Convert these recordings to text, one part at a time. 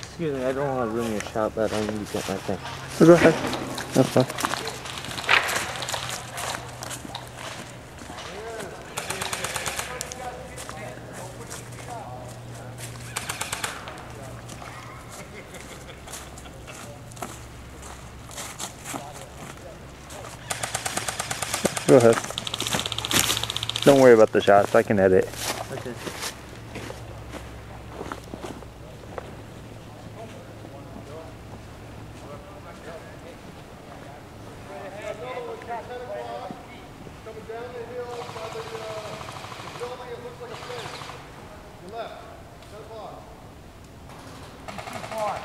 Excuse me, I don't want to ruin your shot, but I need to get my thing. So go ahead. That's fine. Go ahead. Don't worry about the shots. I can edit. Okay. Coming down the hill by the building, it looks like a fence. Your left, 10 o'clock. Too far. All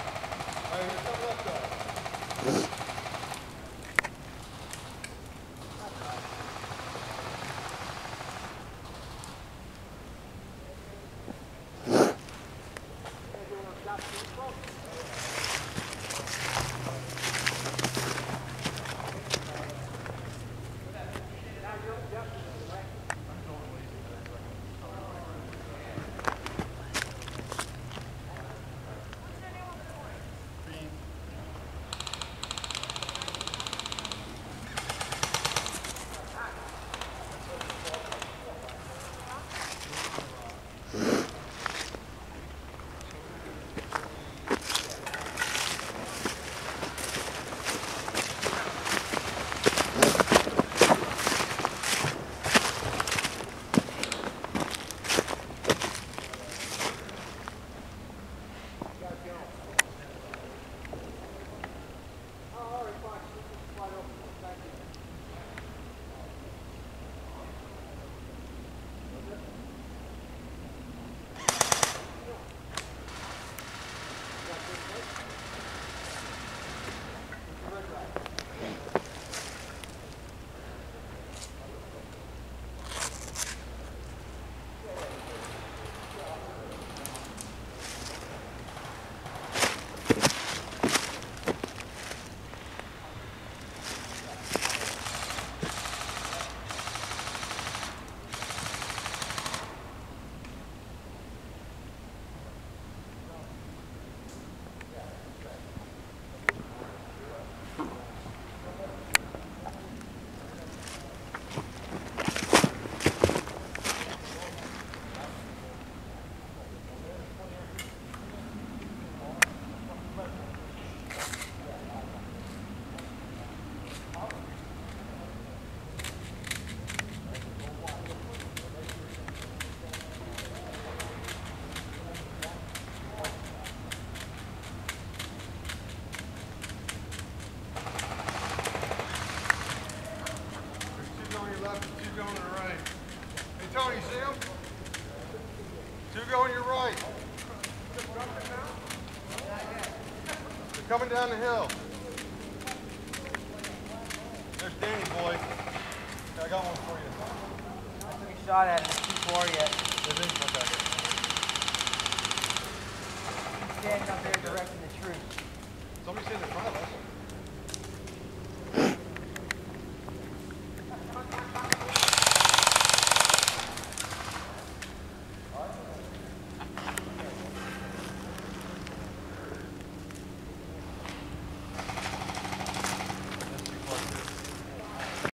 right, here's some left side. Tony, see him? Two going your right. They're coming down the hill. There's Danny, boy. Okay, I got one for you. I took a shot at him. It's too far yet. Is it? Okay. He's standing up there directing the troops. Somebody's in front of us.